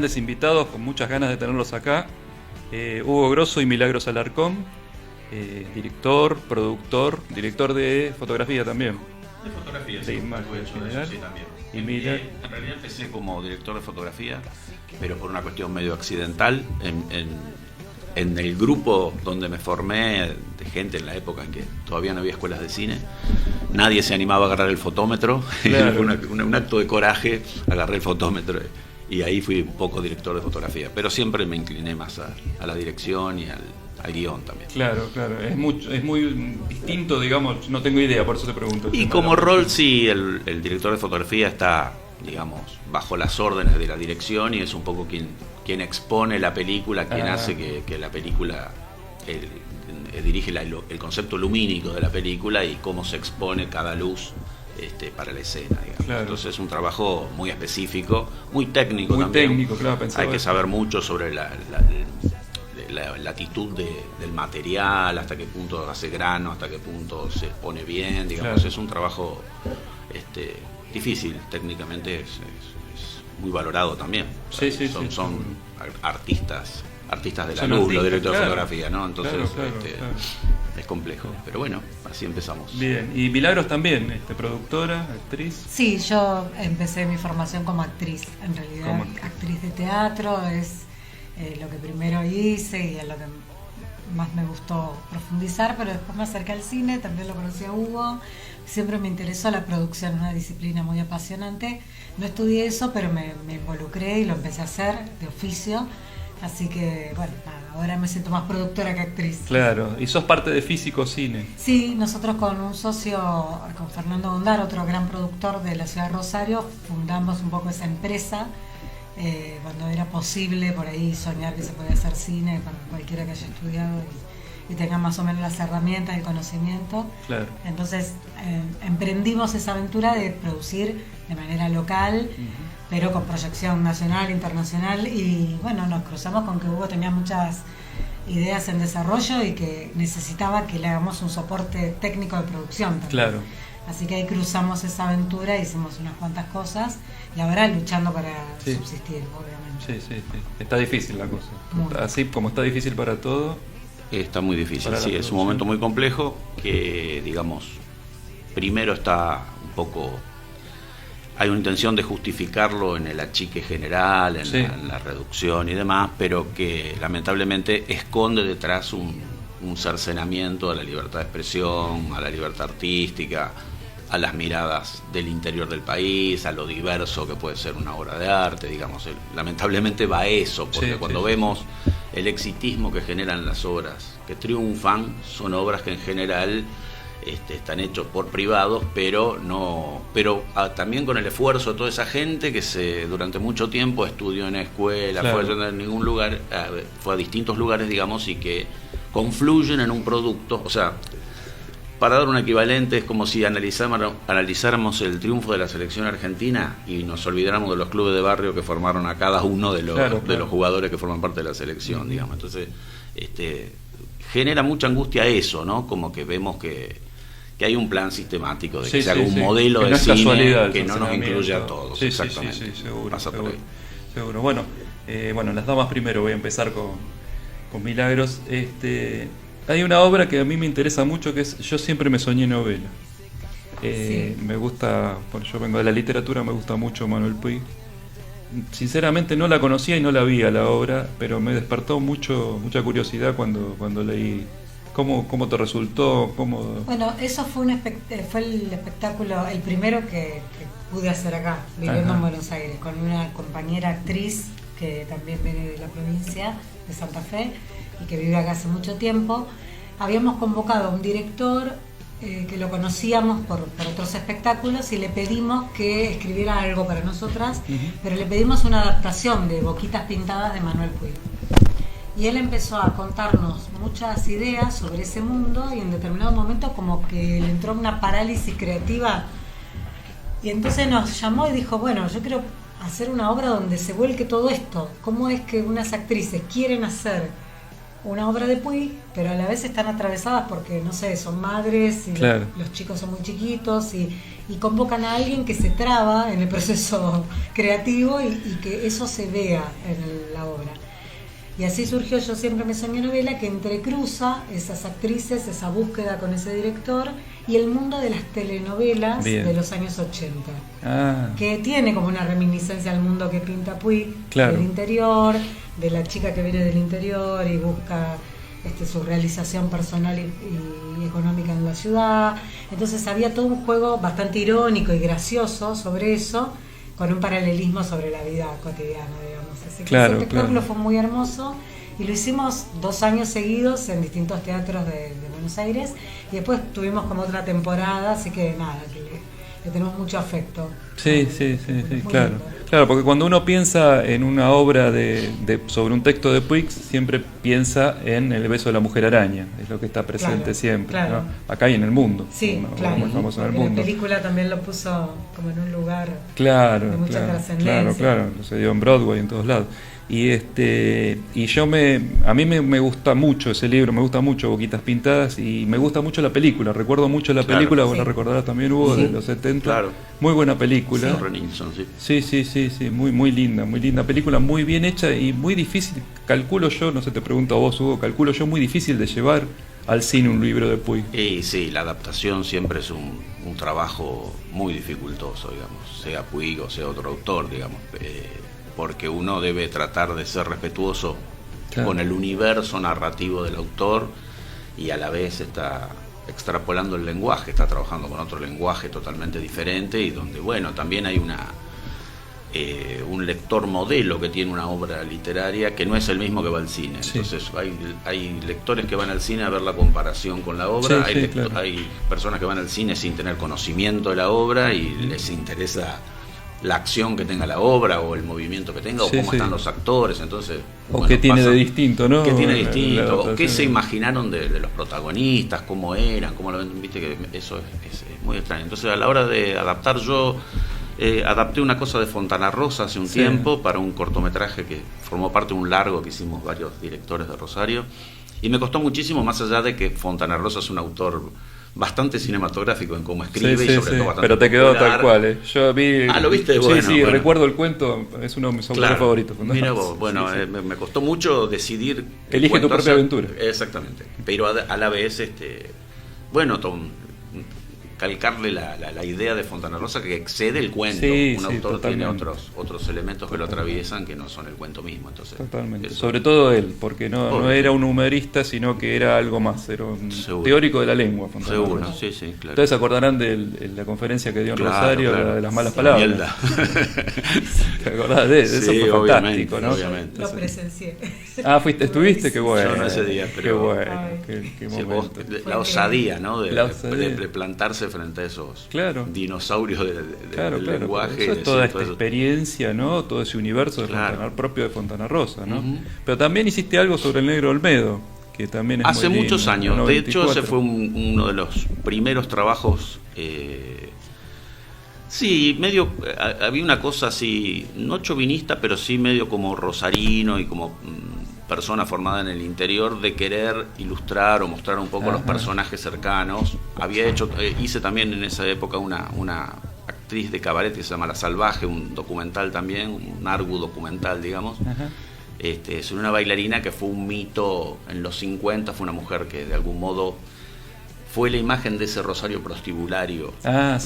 Grandes invitados, con muchas ganas de tenerlos acá. Hugo Grosso y Milagros Alarcón, director, productor, director de fotografía también. De fotografía, de sí, imagen algo de eso, general. sí, también. Y mira, En realidad empecé como director de fotografía, pero por una cuestión medio accidental. En el grupo donde me formé, de gente en la época en que todavía no había escuelas de cine, nadie se animaba a agarrar el fotómetro. Claro. Fue un acto de coraje, agarré el fotómetro y ahí fui un poco director de fotografía. Pero siempre me incliné más a la dirección y al guión también. claro, es muy distinto, digamos, no tengo idea, por eso te pregunto. Y como rol, sí, el director de fotografía está, digamos, bajo las órdenes de la dirección y es un poco quien expone la película, quien hace que la película dirige el concepto lumínico de la película y cómo se expone cada luz para la escena, digamos. Claro. Entonces es un trabajo muy específico, muy técnico Muy también. técnico, claro, pensaba Hay que eso. saber mucho sobre la latitud del material, hasta qué punto hace grano, hasta qué punto se pone bien, digamos. Claro. Es un trabajo difícil, técnicamente es muy valorado también. O sea, Sí. son artistas de la Son luz, artistas, los directores claro. de fotografía, ¿no? Entonces Claro. es complejo. Pero bueno, así empezamos. Bien, y Milagros también, productora, actriz. Sí, yo empecé mi formación como actriz, en realidad. Como actriz. Actriz de teatro es lo que primero hice y es lo que más me gustó profundizar, pero después me acerqué al cine, también lo conocí a Hugo. Siempre me interesó la producción, una disciplina muy apasionante. No estudié eso, pero me involucré y lo empecé a hacer de oficio. Así que, bueno, nada, ahora me siento más productora que actriz. Claro, y sos parte de Físico Cine. Sí, nosotros con un socio, con Fernando Gondar, otro gran productor de la ciudad de Rosario, fundamos un poco esa empresa cuando era posible por ahí soñar que se podía hacer cine para cualquiera que haya estudiado y tenga más o menos las herramientas y conocimiento. Claro. Entonces emprendimos esa aventura de producir de manera local, pero con proyección nacional, internacional, y bueno, nos cruzamos con que Hugo tenía muchas ideas en desarrollo y que necesitaba que le hagamos un soporte técnico de producción también. Claro. Así que ahí cruzamos esa aventura, hicimos unas cuantas cosas y ahora luchando para subsistir, obviamente. Sí. Está difícil la cosa. Muy. Así como está difícil para todo. Está muy difícil, Para la sí, es producción. un momento muy complejo que, digamos, primero está un poco... Hay una intención de justificarlo en el achique general, en la reducción y demás, pero que lamentablemente esconde detrás un cercenamiento a la libertad de expresión, a la libertad artística, a las miradas del interior del país, a lo diverso que puede ser una obra de arte, digamos. Lamentablemente va a eso, porque cuando vemos el exitismo que generan las obras que triunfan, son obras que en general están hechos por privados, pero también con el esfuerzo de toda esa gente que durante mucho tiempo estudió en escuela, fue a ningún lugar, fue a distintos lugares, digamos, y que confluyen en un producto. O sea, para dar un equivalente, es como si analizáramos el triunfo de la selección argentina y nos olvidáramos de los clubes de barrio que formaron a cada uno de los jugadores que forman parte de la selección, digamos. Entonces, genera mucha angustia eso, ¿no? Como que vemos que hay un plan sistemático de que se haga un modelo de cine que no nos incluye a todos. Exactamente. Sí, seguro. Pasa por ahí. Seguro. Bueno, las damas primero, voy a empezar con Milagros. Hay una obra que a mí me interesa mucho, que es Yo siempre me soñé novela. Me gusta, yo vengo de la literatura, me gusta mucho Manuel Puig. Sinceramente no la conocía y no la vi a la obra, pero me despertó mucha curiosidad cuando leí. ¿Cómo te resultó? Bueno, eso fue el espectáculo, el primero que pude hacer acá, viviendo en Buenos Aires, con una compañera actriz que también viene de la provincia de Santa Fe y que vive acá hace mucho tiempo. Habíamos convocado a un director que lo conocíamos por otros espectáculos y le pedimos que escribiera algo para nosotras, pero le pedimos una adaptación de Boquitas Pintadas de Manuel Puig. Y él empezó a contarnos muchas ideas sobre ese mundo y en determinado momento como que le entró una parálisis creativa y entonces nos llamó y dijo, bueno, yo quiero hacer una obra donde se vuelque todo esto. ¿Cómo es que unas actrices quieren hacer una obra de Puig, pero a la vez están atravesadas porque, no sé, son madres y claro. los chicos son muy chiquitos y convocan a alguien que se traba en el proceso creativo y que eso se vea en la obra. Y así surgió Yo siempre me soñé novela, que entrecruza esas actrices, esa búsqueda con ese director y el mundo de las telenovelas de los años 80, que tiene como una reminiscencia al mundo que pinta Puig, claro. del interior, de la chica que viene del interior y busca su realización personal y económica en la ciudad. Entonces había todo un juego bastante irónico y gracioso sobre eso, con un paralelismo sobre la vida cotidiana, digamos. Así que claro, ese espectáculo fue muy hermoso y lo hicimos 2 años seguidos en distintos teatros de Buenos Aires y después tuvimos como otra temporada, así que nada, le tenemos mucho afecto. Sí, claro. Lindo. Claro, porque cuando uno piensa en una obra sobre un texto de Puig, siempre piensa en El beso de la mujer araña, es lo que está presente siempre, claro. ¿no? Acá y en el mundo. Sí, claro. Muy famoso en el mundo. La película también lo puso como en un lugar de mucha trascendencia. Claro, lo se dio en Broadway, en todos lados. Y a mí me gusta mucho ese libro, me gusta mucho Boquitas Pintadas y me gusta mucho la película. Recuerdo mucho la película, vos la recordarás también, Hugo, de los 70. Claro. Muy buena película. Sí, muy linda película, muy bien hecha y muy difícil, calculo yo, no sé, te pregunto a vos, Hugo, calculo yo, muy difícil de llevar al cine un libro de Puig. Y sí, la adaptación siempre es un trabajo muy dificultoso, digamos, sea Puig o sea otro autor, digamos. Porque uno debe tratar de ser respetuoso con el universo narrativo del autor y a la vez está extrapolando el lenguaje, está trabajando con otro lenguaje totalmente diferente y donde, bueno, también hay un lector modelo que tiene una obra literaria que no es el mismo que va al cine. Entonces hay lectores que van al cine a ver la comparación con la obra, hay personas que van al cine sin tener conocimiento de la obra y les interesa la acción que tenga la obra o el movimiento que tenga o cómo están los actores, entonces o qué tiene de distinto, ¿no? ¿Qué tiene distinto? O qué se imaginaron de los protagonistas, cómo eran, cómo lo ven, viste que eso es muy extraño. Entonces a la hora de adaptar yo adapté una cosa de Fontana Rosa hace un tiempo para un cortometraje que formó parte de un largo que hicimos varios directores de Rosario y me costó muchísimo, más allá de que Fontana Rosa es un autor bastante cinematográfico en cómo escribe y sobre todo bastante pero te quedó popular. Tal cual, Yo vi... ¿lo viste? Bueno. Recuerdo el cuento, es uno de mis autores favoritos. Mira vos, me costó mucho decidir... Elige tu propia aventura. Exactamente, pero a la vez, calcarle la idea de Fontana Rosa que excede el cuento. Un autor totalmente. Tiene otros elementos que lo atraviesan que no son el cuento mismo. Entonces, totalmente. Sobre todo él, porque no era un humorista, sino que era algo más, era un teórico de la lengua. Fontana Rosa. Sí, claro. Ustedes se acordarán de la conferencia que dio en Rosario, la de las malas palabras. ¿Te acordás de eso? Fue fantástico, ¿no? Obviamente. Lo presencié. ¿Estuviste? Qué bueno. Yo no ese día, pero qué momento. La osadía, ¿no? De plantarse frente a esos dinosaurios del lenguaje. Eso es toda esta experiencia, ¿no? Todo ese universo propio de Fontana Rosa, ¿no? Pero también hiciste algo sobre el Negro Olmedo, que también es hace muy muchos lindo, años. De hecho, ese fue uno de los primeros trabajos. Medio había una cosa así, no chauvinista, pero sí medio como rosarino y como persona formada en el interior de querer ilustrar o mostrar un poco los personajes cercanos. Hice también en esa época una actriz de cabaret que se llama La Salvaje, un documental también, un argu documental, digamos. Es una bailarina que fue un mito en los 50, fue una mujer que de algún modo fue la imagen de ese Rosario prostibulario,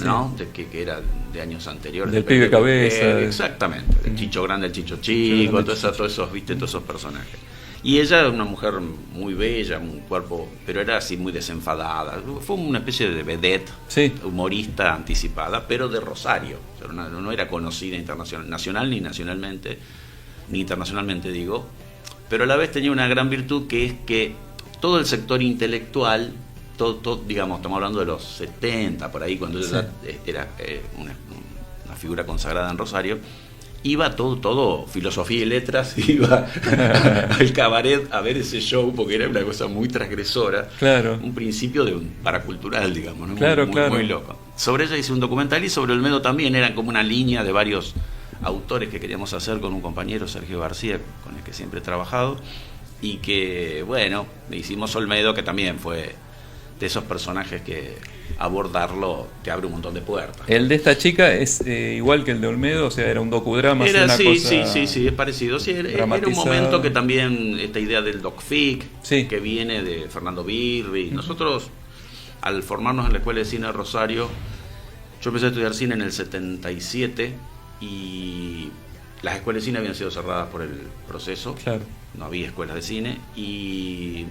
¿no? Que era de años anteriores. Del pibe cabeza. Exactamente, del Chicho Grande, el Chicho Chico, todos esos personajes. Y ella era una mujer muy bella, un cuerpo, pero era así muy desenfadada. Fue una especie de vedette, humorista anticipada, pero de Rosario. O sea, no era conocida nacional ni nacionalmente, ni internacionalmente digo, pero a la vez tenía una gran virtud que es que todo el sector intelectual, todo, digamos, estamos hablando de los 70, por ahí, cuando ella era una figura consagrada en Rosario, iba todo filosofía y letras, iba al cabaret a ver ese show porque era una cosa muy transgresora, un principio de un paracultural, digamos, ¿no? Muy loco. Sobre ella hice un documental y sobre Olmedo también, eran como una línea de varios autores que queríamos hacer con un compañero, Sergio García, con el que siempre he trabajado, y que, bueno, hicimos Olmedo, que también fue de esos personajes que abordarlo te abre un montón de puertas. El de esta chica es igual que el de Olmedo, o sea, era un docudrama. Era, una sí, cosa sí, es parecido. Sí, era un momento que también, esta idea del docfic, sí, que viene de Fernando Birri. Nosotros, al formarnos en la Escuela de Cine de Rosario, yo empecé a estudiar cine en el 77 y las escuelas de cine habían sido cerradas por el proceso. Claro. No había escuelas de cine y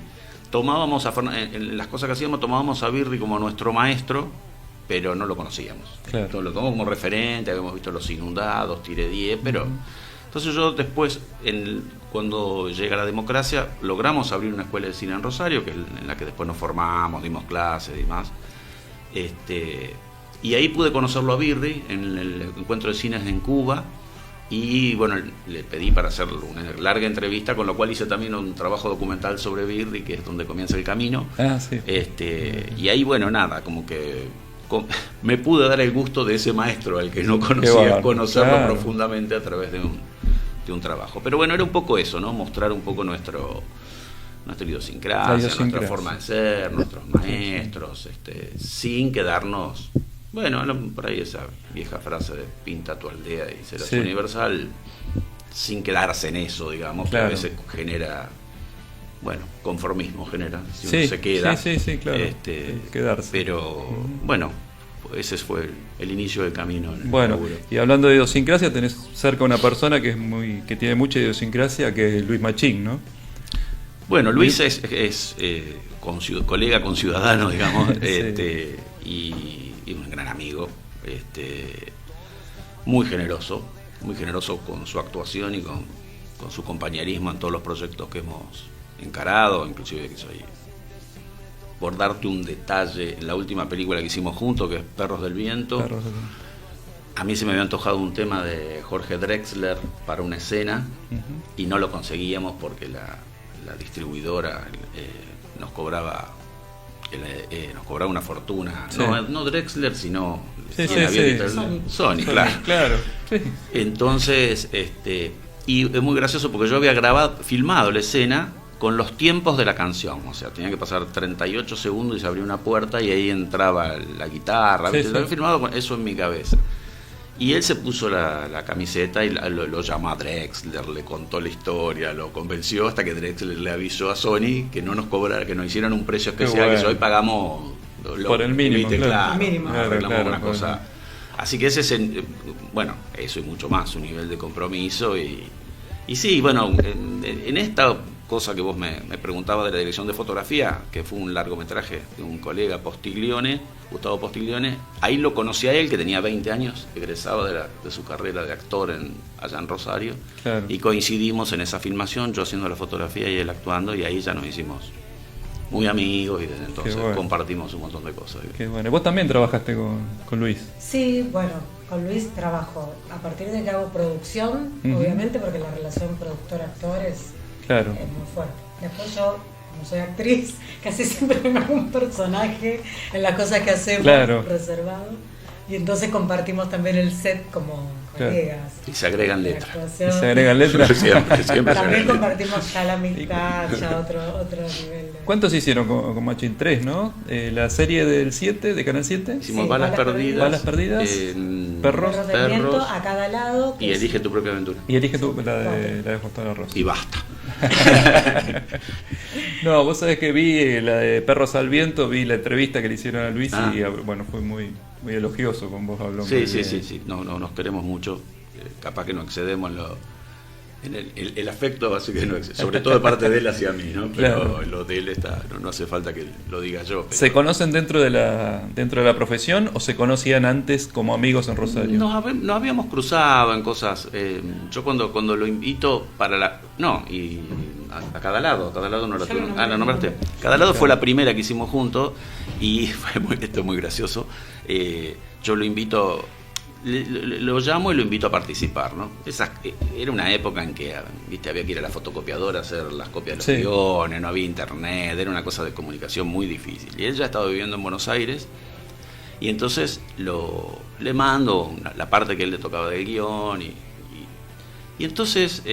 tomábamos en las cosas que hacíamos, tomábamos a Birri como nuestro maestro, pero no lo conocíamos. Claro. Entonces, lo tomamos como referente, habíamos visto Los Inundados, Tire 10, pero entonces yo después, cuando llega la democracia, logramos abrir una escuela de cine en Rosario, que en la que después nos formamos, dimos clases y demás. Y ahí pude conocerlo a Birri en el encuentro de cines en Cuba. Y bueno, le pedí para hacer una larga entrevista, con lo cual hice también un trabajo documental sobre Birri, que es donde comienza el camino. Sí. Y ahí, bueno, nada, como que me pude dar el gusto de ese maestro al que no conocía, conocerlo profundamente a través de un trabajo. Pero bueno, era un poco eso, ¿no? Mostrar un poco nuestra idiosincrasia, nuestra forma de ser, nuestros maestros, sin quedarnos... Bueno, por ahí esa vieja frase de pinta tu aldea y serás universal, sin quedarse en eso, digamos, que a veces genera, conformismo genera, si uno se queda. Sí, claro. Quedarse. Pero, bueno, ese fue el inicio del camino. Bueno, y hablando de idiosincrasia, tenés cerca una persona que tiene mucha idiosincrasia, que es Luis Machín, ¿no? Bueno, Luis es colega conciudadano, digamos, y un gran amigo, muy generoso con su actuación y con su compañerismo en todos los proyectos que hemos encarado, inclusive por darte un detalle, en la última película que hicimos juntos, que es Perros del Viento, a mí se me había antojado un tema de Jorge Drexler para una escena, y no lo conseguíamos porque la distribuidora nos cobraba una fortuna, no Drexler, sino Sony, claro. Sí. Entonces, y es muy gracioso porque yo había filmado la escena con los tiempos de la canción, o sea, tenía que pasar 38 segundos y se abría una puerta y ahí entraba la guitarra, lo había filmado con eso en mi cabeza. Y él se puso la camiseta y lo llamó a Drexler, le contó la historia, lo convenció, hasta que Drexler le avisó a Sony que no nos cobrara, que nos hicieran un precio especial, que hoy pagamos por el mínimo, arreglamos una cosa. Así que ese es eso y mucho más, un nivel de compromiso y sí, bueno, en esta cosa que vos me preguntabas de la dirección de fotografía, que fue un largometraje de un colega Gustavo Postiglione, ahí lo conocí a él, que tenía 20 años, egresado de su carrera de actor allá en Rosario, y coincidimos en esa filmación, yo haciendo la fotografía y él actuando, y ahí ya nos hicimos muy amigos y desde entonces compartimos un montón de cosas. Qué bueno. ¿Vos también trabajaste con Luis? Sí, bueno, con Luis trabajo a partir de que hago producción, obviamente, porque la relación productor-actor es muy fuerte. Después yo, como soy actriz, casi siempre me hago un personaje en las cosas que hacemos, reservado, y entonces compartimos también el set como colegas. Y se agregan letras. Siempre también compartimos ya la amistad, ya otro nivel. ¿Cuántos hicieron con Machín? 3, ¿no? La serie del 7, de Canal 7. Hicimos Balas Perdidas, Perros del Viento, A Cada Lado. Y Elige tu propia aventura. Y Elige la de Juan Antonio Rosa. Y basta. No, vos sabés que vi la de Perros al Viento, vi la entrevista que le hicieron a Luis y fue muy elogioso con vos, habló. Sí. No, nos queremos mucho. Capaz que no excedemos en el afecto, así que no excede, sobre todo de parte de él hacia mí, ¿no? Pero lo de él no hace falta que lo diga yo. Pero... ¿Se conocen dentro de la profesión o se conocían antes como amigos en Rosario? Nos habíamos cruzado en cosas. Yo cuando lo invito para a Cada Lado no lo tengo. La nombraste. Cada Lado fue la primera que hicimos juntos y esto es muy gracioso. Yo lo invito, lo llamo y lo invito a participar, ¿no? Era una época en que había que ir a la fotocopiadora a hacer las copias de los guiones, no había internet, era una cosa de comunicación muy difícil. Y él ya estaba viviendo en Buenos Aires y entonces le mando la parte que él le tocaba del guión Y entonces,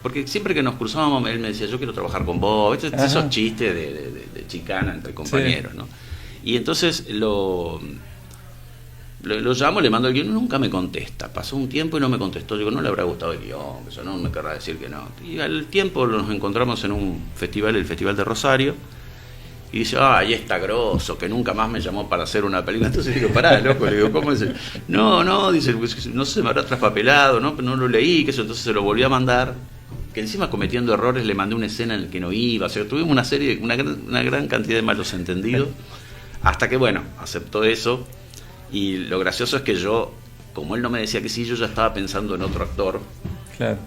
porque siempre que nos cruzábamos, él me decía, yo quiero trabajar con vos, esos chistes de chicana entre compañeros, ¿no? Y entonces lo llamo, le mando el guión, nunca me contesta. Pasó un tiempo y no me contestó. Digo, no le habrá gustado el guión, eso no me querrá decir que no. Y al tiempo nos encontramos en un festival, el Festival de Rosario, y dice, ahí está grosso, que nunca más me llamó para hacer una película. Entonces digo, pará, loco, le digo, ¿cómo es? No, dice, no sé, se me habrá traspapelado, no lo leí, que eso. Entonces se lo volví a mandar, que encima cometiendo errores le mandé una escena en la que no iba. O sea, tuvimos una gran cantidad de malos entendidos, hasta que, bueno, aceptó eso. Y lo gracioso es que yo, como él no me decía que sí, yo ya estaba pensando en otro actor. Claro.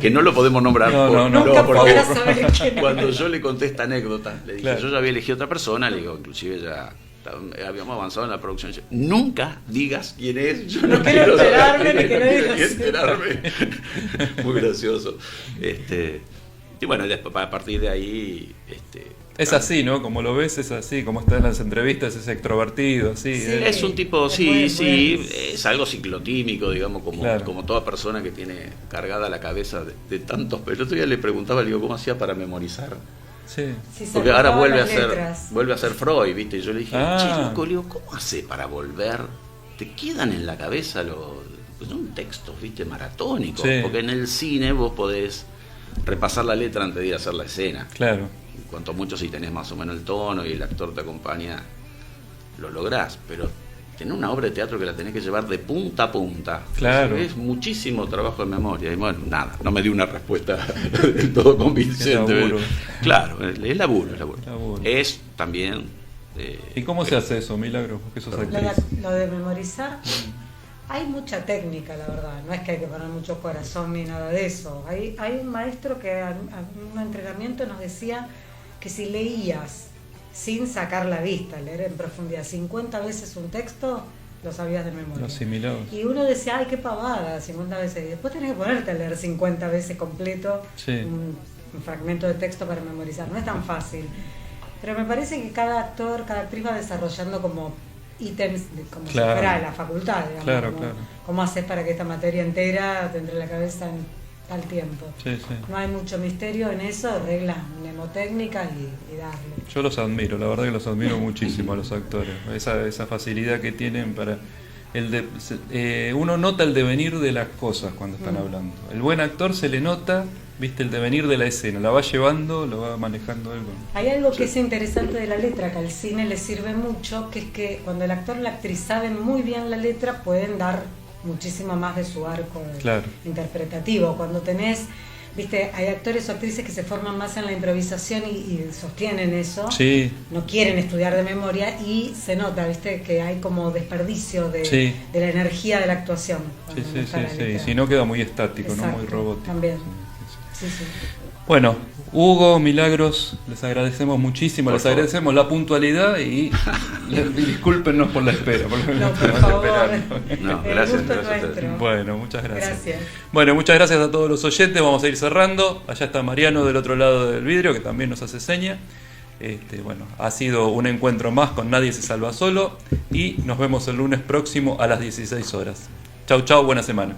Que no lo podemos nombrar. Nunca porque saber quién es. Cuando yo le conté esta anécdota, le dije, claro, yo ya había elegido otra persona, le digo, inclusive ya habíamos avanzado en la producción. Nunca digas quién es, yo no quiero enterarme saber, ni que no quiero enterarme. Muy gracioso. Y bueno, después, a partir de ahí... es así, ¿no? Como lo ves, es así, como está en las entrevistas, es extrovertido, así. Sí. Es un tipo, sí, es algo ciclotímico, digamos, claro, como toda persona que tiene cargada la cabeza de tantos. Pero el otro día le preguntaba, le digo, ¿cómo hacía para memorizar? Sí. Porque ahora vuelve a ser Freud, ¿viste? Y yo le dije, chico, le digo, ¿cómo hace para volver? Te quedan en la cabeza son textos, ¿viste? Maratónicos. Sí. Porque en el cine vos podés repasar la letra antes de ir a hacer la escena. Claro. Cuanto mucho, si tenés más o menos el tono y el actor te acompaña, lo lográs. Pero tener una obra de teatro que la tenés que llevar de punta a punta, claro, es muchísimo trabajo de memoria. Y bueno, nada, no me dio una respuesta del todo convincente. Claro, es laburo. Es también... ¿Y cómo se hace eso, Milagros? Porque sos actriz. Lo de memorizar, hay mucha técnica, la verdad. No es que hay que poner mucho corazón ni nada de eso. Hay un maestro que en un entrenamiento nos decía que si leías sin sacar la vista, leer en profundidad 50 veces un texto, lo sabías de memoria. Lo asimilabas. Y uno decía, ay, qué pavada, 50 veces. Y después tenés que ponerte a leer 50 veces completo un fragmento de texto para memorizar. No es tan fácil. Pero me parece que cada actor, cada actriz va desarrollando como ítems, como si fuera la facultad, digamos. Claro. ¿Cómo haces para que esta materia entera te entre en la cabeza en tal tiempo? Sí. No hay mucho misterio en eso, reglas mnemotécnicas y darle. Yo los admiro, la verdad que los admiro muchísimo a los actores. Esa facilidad que tienen para... uno nota el devenir de las cosas cuando están hablando. El buen actor se le nota, viste, el devenir de la escena, la va llevando, lo va manejando él. Hay algo que es interesante de la letra, que al cine le sirve mucho, que es que cuando el actor y la actriz saben muy bien la letra, pueden dar muchísimo más de su arco interpretativo. Cuando tenés, viste, hay actores o actrices que se forman más en la improvisación y sostienen eso, no quieren estudiar de memoria y se nota, viste, que hay como desperdicio de la energía de la actuación. Y si no queda muy estático, no muy robótico. También. Sí. Bueno, Hugo, Milagros, les agradecemos muchísimo, les agradecemos la puntualidad y discúlpenos por la espera. Por favor. Gracias. Bueno, muchas gracias. Gracias. Bueno, muchas gracias a todos los oyentes, vamos a ir cerrando. Allá está Mariano del otro lado del vidrio, que también nos hace seña. Bueno, ha sido un encuentro más con Nadie se salva solo y nos vemos el lunes próximo a las 16 horas. Chau, buena semana.